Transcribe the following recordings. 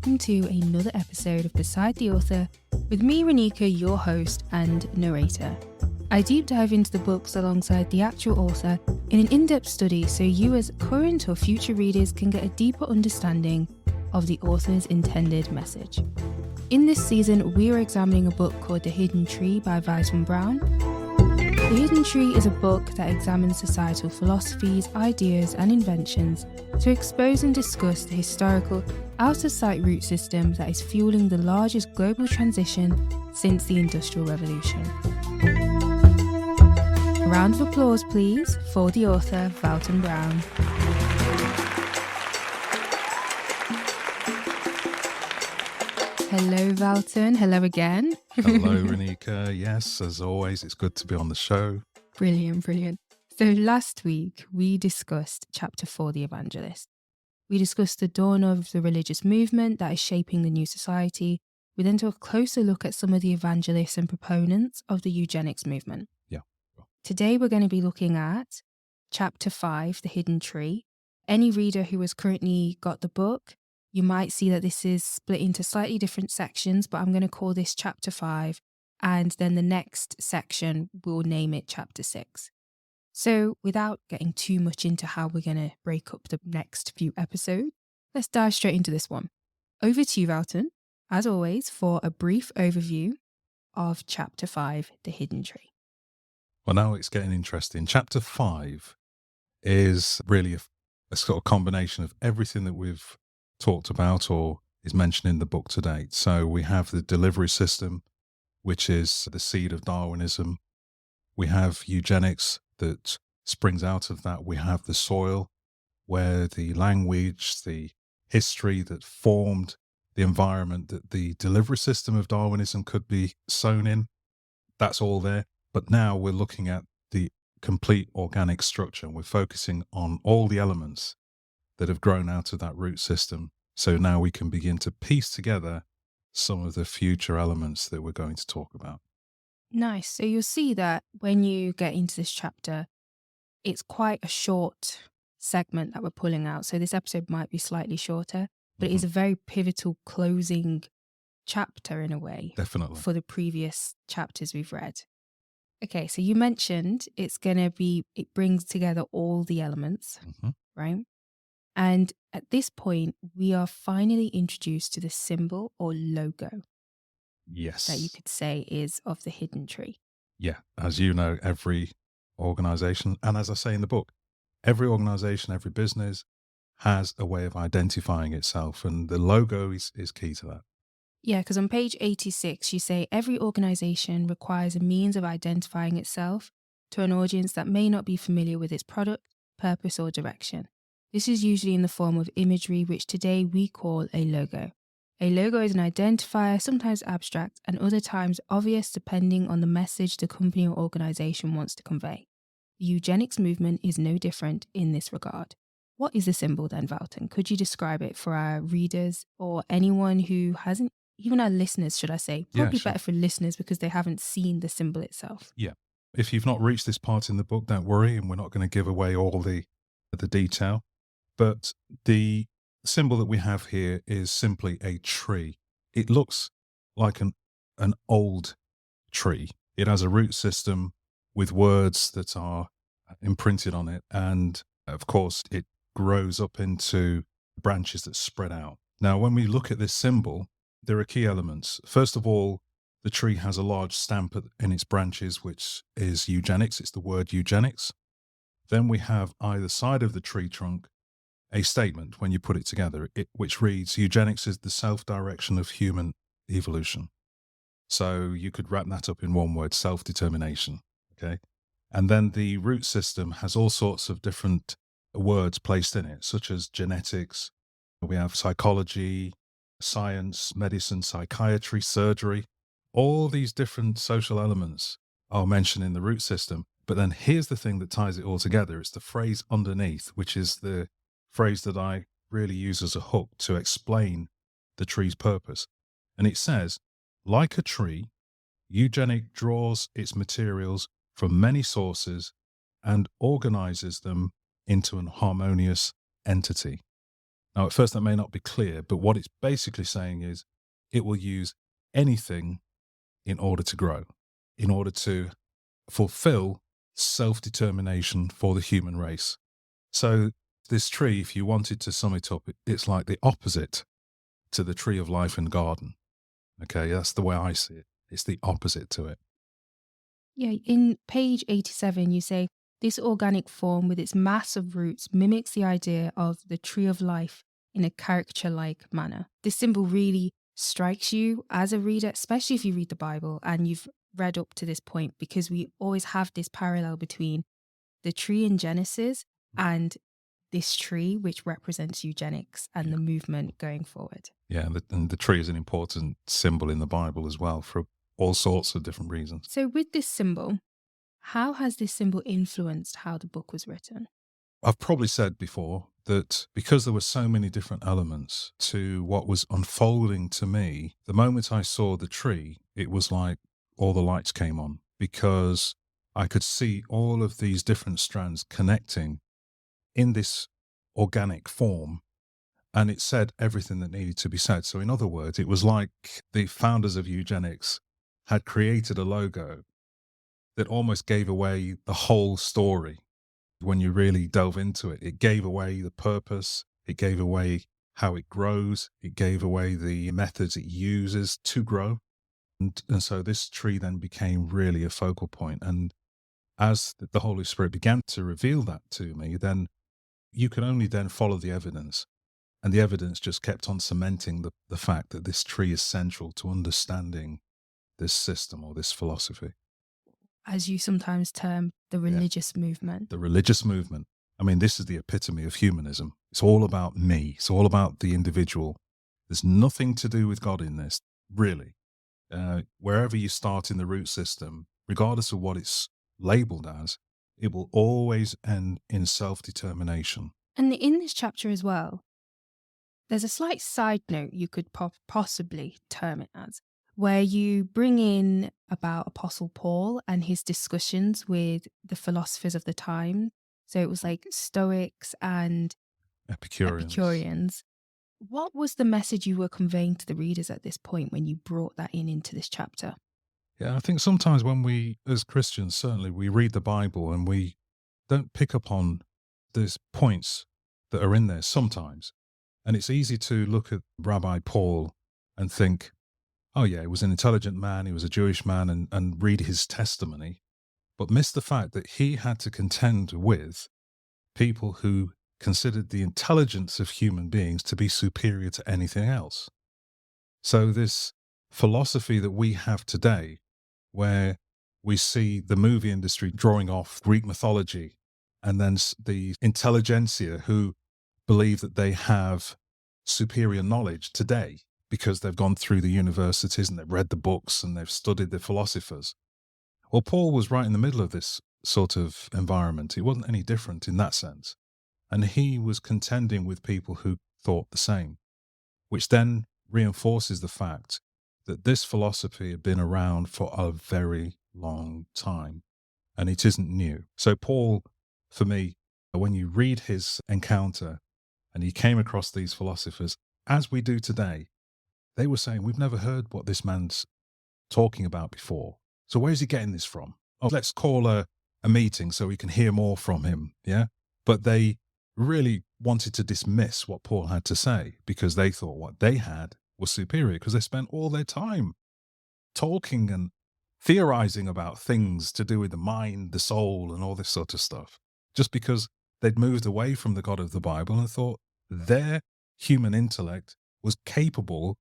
welcome to another episode of Beside the Author with me, Renika, your host and narrator. I deep dive into the books alongside the actual author in an in-depth study so you as current or future readers can get a deeper understanding of the author's intended message. In this season, we are examining a book called The Hidden Tree by Valton Brown. The Hidden Tree is a book that examines societal philosophies, ideas and inventions to expose and discuss the historical out-of-sight root system that is fueling the largest global transition since the Industrial Revolution. A round of applause please for the author Valton Brown. Hello Valton, hello again. Hello Renika, yes, as always, it's good to be on the show. Brilliant. So last week we discussed chapter 4, The Evangelist. We discussed the dawn of the religious movement that is shaping the new society. We then took a closer look at some of the evangelists and proponents of the eugenics movement. Yeah. Today we're going to be looking at chapter 5, The Hidden Tree. Any reader who has currently got the book, you might see that this is split into slightly different sections, but I'm going to call this chapter 5, and then the next section, we'll name it chapter 6. So without getting too much into how we're going to break up the next few episodes, let's dive straight into this one. Over to you, Valton, as always, for a brief overview of chapter 5, The Hidden Tree. Well, now it's getting interesting. Chapter 5 is really a sort of combination of everything that we've talked about or is mentioned in the book to date. So we have the delivery system, which is the seed of Darwinism. We have eugenics that springs out of that. We have the soil, where the language, the history that formed the environment that the delivery system of Darwinism could be sown in. That's all there. But now we're looking at the complete organic structure. We're focusing on all the elements that have grown out of that root system. So now we can begin to piece together some of the future elements that we're going to talk about. Nice. So you'll see that when you get into this chapter, it's quite a short segment that we're pulling out. So this episode might be slightly shorter, but it is a very pivotal closing chapter in a way. Definitely. For the previous chapters we've read. Okay, so you mentioned it brings together all the elements, right? And at this point, we are finally introduced to the symbol or logo. Yes. That you could say is of the hidden tree. Yeah. As you know, every organization, and as I say in the book, every organization, every business has a way of identifying itself. And the logo is key to that. Yeah, because on page 86, you say every organization requires a means of identifying itself to an audience that may not be familiar with its product, purpose, or direction. This is usually in the form of imagery, which today we call a logo. A logo is an identifier, sometimes abstract, and other times obvious depending on the message the company or organization wants to convey. The eugenics movement is no different in this regard. What is the symbol then, Valton? Could you describe it for our readers or anyone who hasn't, even our listeners, should I say? Probably better for listeners because they haven't seen the symbol itself. Yeah. If you've not reached this part in the book, don't worry, and we're not going to give away all the detail. But the symbol that we have here is simply a tree. It looks like an old tree. It has a root system with words that are imprinted on it. And of course, it grows up into branches that spread out. Now, when we look at this symbol, there are key elements. First of all, the tree has a large stamp in its branches, which is eugenics. It's the word eugenics. Then we have either side of the tree trunk a statement when you put it together, which reads, eugenics is the self-direction of human evolution. So you could wrap that up in one word, self-determination. Okay. And then the root system has all sorts of different words placed in it, such as genetics. We have psychology, science, medicine, psychiatry, surgery. All these different social elements are mentioned in the root system. But then here's the thing that ties it all together. It's the phrase underneath, which is the phrase that I really use as a hook to explain the tree's purpose. And it says, like a tree, eugenic draws its materials from many sources and organizes them into an harmonious entity. Now, at first, that may not be clear, but what it's basically saying is it will use anything in order to grow, in order to fulfill self-determination for the human race. So this tree, if you wanted to sum it up, it's like the opposite to the tree of life in the garden. Okay, that's the way I see it. It's the opposite to it. Yeah, in page 87, you say this organic form with its mass of roots mimics the idea of the tree of life in a caricature like manner. This symbol really strikes you as a reader, especially if you read the Bible and you've read up to this point, because we always have this parallel between the tree in Genesis and this tree, which represents eugenics and Yeah, the movement going forward. yeah, and the tree is an important symbol in the Bible as well for all sorts of different reasons. So, with this symbol, how has this symbol influenced how the book was written? I've probably said before that because there were so many different elements to what was unfolding to me, the moment I saw the tree, it was like all the lights came on because I could see all of these different strands connecting in this organic form. And it said everything that needed to be said. So, in other words, it was like the founders of eugenics had created a logo that almost gave away the whole story. When you really delve into it, it gave away the purpose, it gave away how it grows, it gave away the methods it uses to grow. And so this tree then became really a focal point. And as the Holy Spirit began to reveal that to me, then you can only then follow the evidence. And the evidence just kept on cementing the fact that this tree is central to understanding this system or this philosophy. As you sometimes term the Yeah. religious movement. The religious movement. I mean, this is the epitome of humanism. It's all about me. It's all about the individual. There's nothing to do with God in this, really. Wherever you start in the root system, regardless of what it's labeled as, it will always end in self-determination. And in this chapter as well, there's a slight side note you could possibly term it as, where you bring in about Apostle Paul and his discussions with the philosophers of the time. So it was like Stoics and Epicureans. Epicureans. What was the message you were conveying to the readers at this point when you brought that in into this chapter? Yeah, I think sometimes when we, as Christians, certainly we read the Bible and we don't pick up on these points that are in there sometimes. And it's easy to look at Rabbi Paul and think, oh, yeah, he was an intelligent man, he was a Jewish man, and read his testimony, but miss the fact that he had to contend with people who considered the intelligence of human beings to be superior to anything else. So, this philosophy that we have today, where we see the movie industry drawing off Greek mythology, and then the intelligentsia who believe that they have superior knowledge today because they've gone through the universities and they've read the books and they've studied the philosophers. Well, Paul was right in the middle of this sort of environment. It wasn't any different in that sense. And he was contending with people who thought the same, which then reinforces the fact that this philosophy had been around for a very long time and it isn't new. So, Paul, for me, when you read his encounter and he came across these philosophers, as we do today, they were saying, we've never heard what this man's talking about before. So where's he getting this from? Oh, let's call a meeting so we can hear more from him. Yeah. But they really wanted to dismiss what Paul had to say because they thought what they had was superior because they spent all their time talking and theorizing about things to do with the mind, the soul, and all this sort of stuff, just because they'd moved away from the God of the Bible and thought their human intellect was capable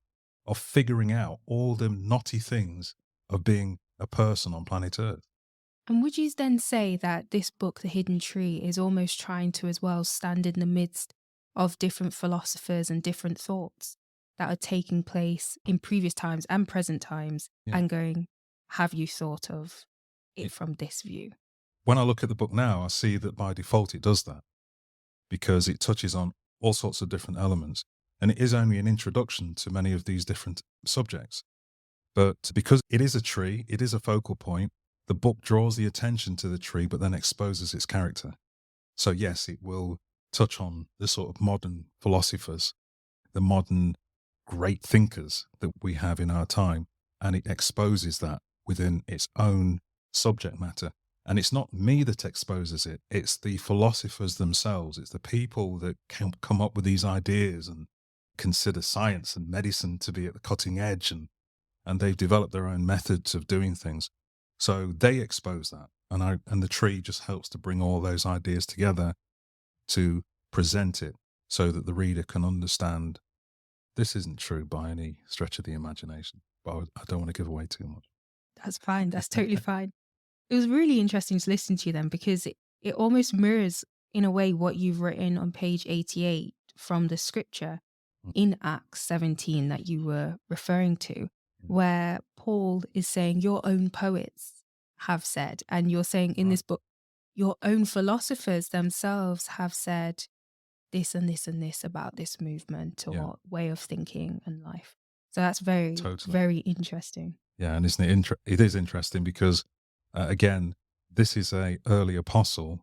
of figuring out all the knotty things of being a person on planet Earth. And would you then say that this book, The Hidden Tree, is almost trying to as well stand in the midst of different philosophers and different thoughts that are taking place in previous times and present times Yeah. and going, have you thought of it It- from this view? When I look at the book now, I see that by default it does that because it touches on all sorts of different elements. And it is only an introduction to many of these different subjects. But because it is a tree, it is a focal point, the book draws the attention to the tree, but then exposes its character. So yes, it will touch on the sort of modern philosophers, the modern great thinkers that we have in our time, and it exposes that within its own subject matter. And it's not me that exposes it, it's the philosophers themselves. It's the people that can come up with these ideas and consider science and medicine to be at the cutting edge, and they've developed their own methods of doing things. So they expose that. And the tree just helps to bring all those ideas together to present it so that the reader can understand this isn't true by any stretch of the imagination. But I don't want to give away too much. That's fine. That's totally fine. It was really interesting to listen to you then, because it almost mirrors in a way what you've written on page 88 from the scripture in Acts 17 that you were referring to, where Paul is saying your own poets have said, and you're saying in this book, your own philosophers themselves have said this and this and this about this movement or way of thinking and life. So that's very, very interesting. Yeah, and isn't it? It is interesting because, again, this is a early apostle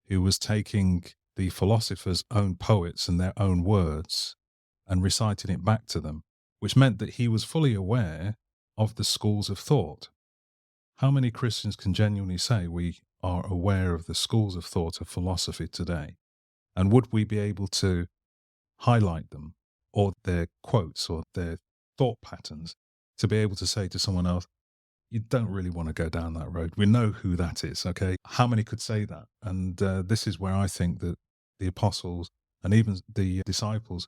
who was taking the philosophers' own poets and their own words and reciting it back to them, which meant that he was fully aware of the schools of thought. How many Christians can genuinely say we are aware of the schools of thought of philosophy today? And would we be able to highlight them, or their quotes or their thought patterns, to be able to say to someone else, you don't really want to go down that road. We know who that is, okay? How many could say that? And this is where I think that the apostles and even the disciples,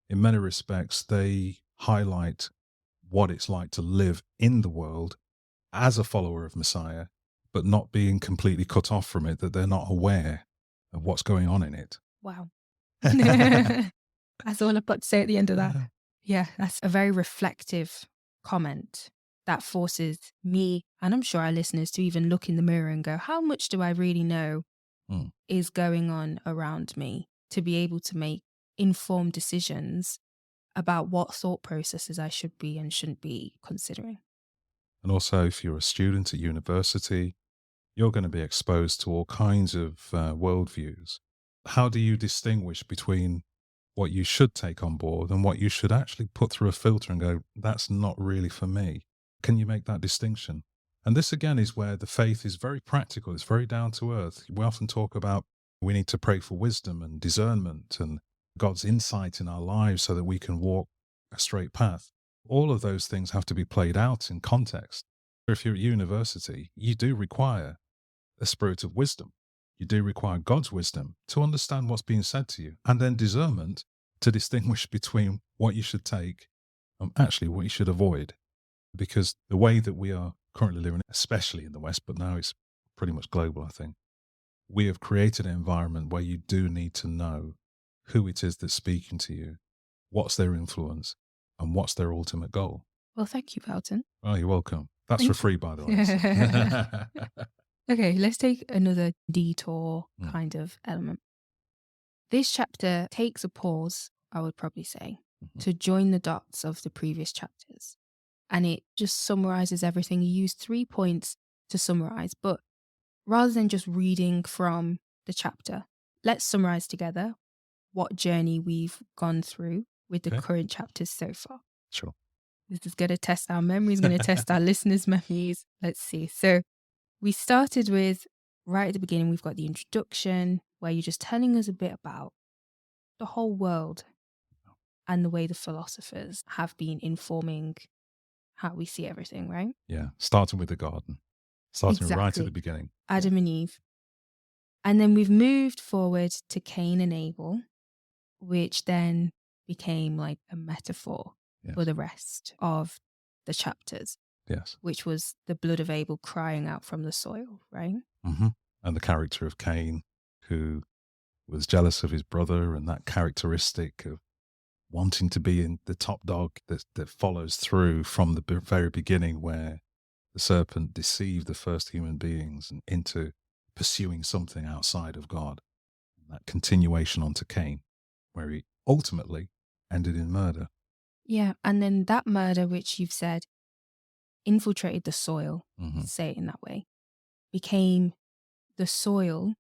in many respects, they highlight what it's like to live in the world as a follower of Messiah, but not being completely cut off from it, that they're not aware of what's going on in it. Wow. That's all I've got to say at the end of that. Yeah, that's a very reflective comment that forces me, and I'm sure our listeners, to even look in the mirror and go, how much do I really know is going on around me, to be able to make informed decisions about what thought processes I should be and shouldn't be considering. And also, if you're a student at university, you're going to be exposed to all kinds of worldviews. How do you distinguish between what you should take on board and what you should actually put through a filter and go, that's not really for me? Can you make that distinction? And this again is where the faith is very practical. It's very down to earth. We often talk about we need to pray for wisdom and discernment and God's insight in our lives so that we can walk a straight path. All of those things have to be played out in context. If you're at university, you do require a spirit of wisdom. You do require God's wisdom to understand what's being said to you, and then discernment to distinguish between what you should take and actually what you should avoid. Because the way that we are currently living, especially in the West, but now it's pretty much global, I think, we have created an environment where you do need to know who it is that's speaking to you, what's their influence, and what's their ultimate goal. Well, thank you, Valton. Oh, you're welcome. That's for free, by the way. Okay, let's take another detour kind of element. This chapter takes a pause, I would probably say, to join the dots of the previous chapters. And it just summarizes everything. You use 3 points to summarize, but rather than just reading from the chapter, let's summarize together what journey we've gone through with the current chapters so far. Sure. This is going to test our memories, going to test our listeners' memories. Let's see. So we started with, right at the beginning, we've got the introduction, where you're just telling us a bit about the whole world and the way the philosophers have been informing how we see everything, right? Yeah, starting with the garden, starting right at the beginning. Adam and Eve. And then we've moved forward to Cain and Abel, which then became like a metaphor for the rest of the chapters. Yes. Which was the blood of Abel crying out from the soil, right? Mm-hmm. And the character of Cain, who was jealous of his brother, and that characteristic of wanting to be in the top dog that follows through from the very beginning, where the serpent deceived the first human beings and into pursuing something outside of God. And that continuation onto Cain, where he ultimately ended in murder. Yeah, and then that murder, which you've said, infiltrated the soil, say it in that way, became the soil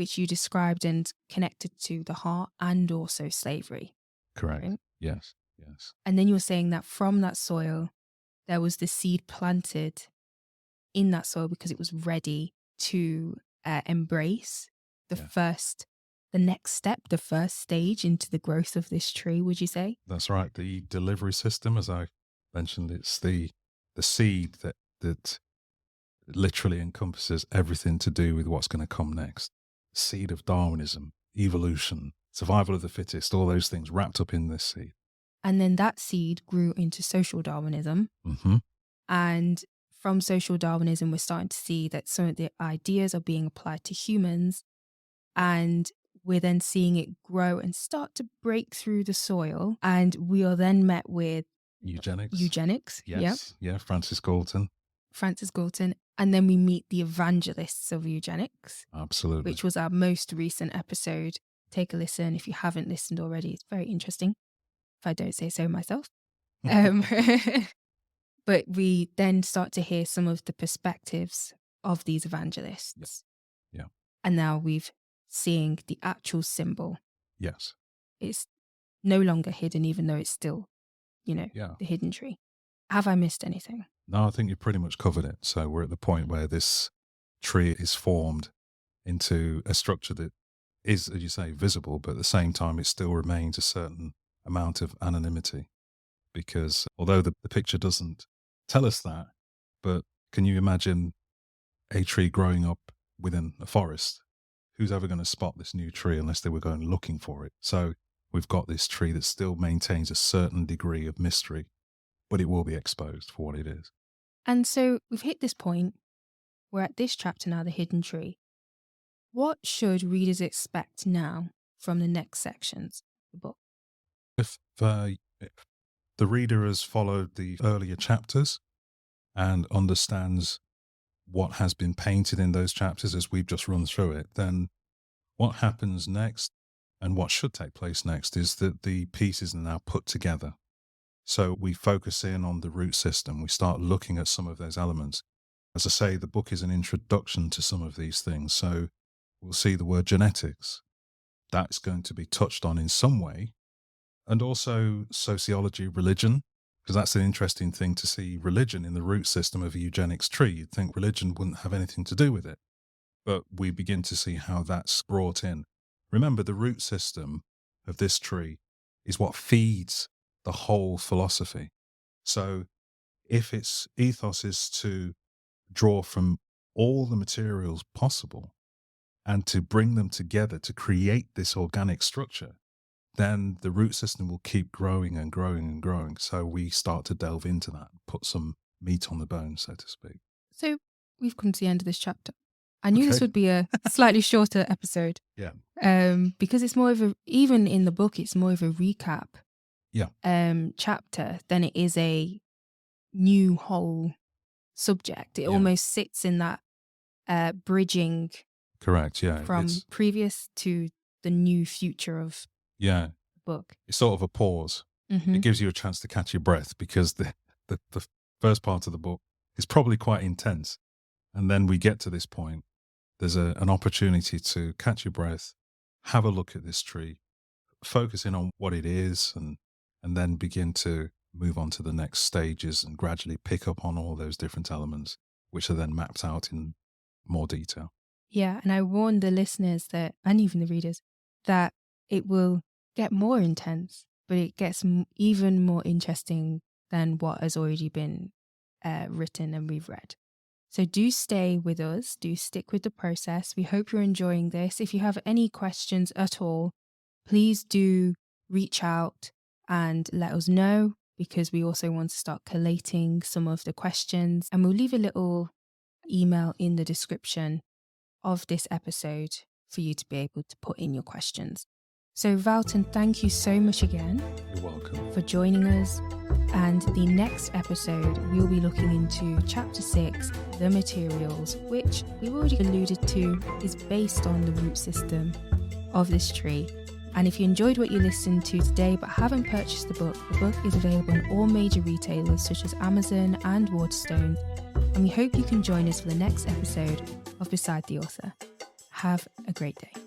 which you described and connected to the heart and also slavery. Correct. Right? Yes. Yes. And then you were saying that from that soil, there was the seed planted in that soil because it was ready to embrace the next step, the first stage into the growth of this tree, would you say? That's right. The delivery system, as I mentioned, it's the seed that literally encompasses everything to do with what's going to come next. Seed of Darwinism, evolution, survival of the fittest, all those things wrapped up in this seed. And then that seed grew into social Darwinism. Mm-hmm. And from social Darwinism, we're starting to see that some of the ideas are being applied to humans. And we're then seeing it grow and start to break through the soil. And we are then met with Eugenics. Yep. Yes. Yeah. Francis Galton. And then we meet the evangelists of eugenics. Absolutely. Which was our most recent episode. Take a listen if you haven't listened already. It's very interesting, if I don't say so myself. But we then start to hear some of the perspectives of these evangelists. Yeah. And now we've seeing the actual symbol. Yes. It's no longer hidden, even though it's still, the hidden tree. Have I missed anything? No, I think you pretty much covered it. So we're at the point where this tree is formed into a structure that is, as you say, visible, but at the same time, it still remains a certain amount of anonymity. Because although the picture doesn't tell us that, but can you imagine a tree growing up within a forest? Who's ever going to spot this new tree unless they were going looking for it? So we've got this tree that still maintains a certain degree of mystery, but it will be exposed for what it is. And so we've hit this point. We're at this chapter now, the hidden tree. What should readers expect now from the next sections of the book? If the reader has followed the earlier chapters and understands what has been painted in those chapters as we've just run through it, then what happens next and what should take place next is that the pieces are now put together. So we focus in on the root system. We start looking at some of those elements. As I say, the book is an introduction to some of these things. So we'll see the word genetics. That's going to be touched on in some way. And also sociology, religion, because that's an interesting thing to see religion in the root system of a eugenics tree. You'd think religion wouldn't have anything to do with it. But we begin to see how that's brought in. Remember, the root system of this tree is what feeds the whole philosophy. So if its ethos is to draw from all the materials possible and to bring them together to create this organic structure, then the root system will keep growing and growing and growing. So we start to delve into that, put some meat on the bone, so to speak. So we've come to the end of this chapter. I knew this would be a slightly shorter episode. Yeah. Because it's more of even in the book, it's more of a recap chapter than it is a new whole subject. It almost sits in that bridging. Correct, yeah. From previous to the new future of the book. It's sort of a pause. Mm-hmm. It gives you a chance to catch your breath because the first part of the book is probably quite intense. And then we get to this point. There's an opportunity to catch your breath, have a look at this tree, focus in on what it is, and then begin to move on to the next stages and gradually pick up on all those different elements, which are then mapped out in more detail. Yeah, and I warn the listeners that, and even the readers, that it will get more intense, but it gets even more interesting than what has already been written and we've read. So do stay with us, do stick with the process. We hope you're enjoying this. If you have any questions at all, please do reach out and let us know, because we also want to start collating some of the questions, and we'll leave a little email in the description of this episode for you to be able to put in your questions. So Valton, thank you so much again. You're welcome. For joining us. And the next episode, we'll be looking into Chapter 6, The Materials, which we've already alluded to is based on the root system of this tree. And if you enjoyed what you listened to today but haven't purchased the book is available on all major retailers such as Amazon and Waterstones. And we hope you can join us for the next episode of Beside the Author. Have a great day.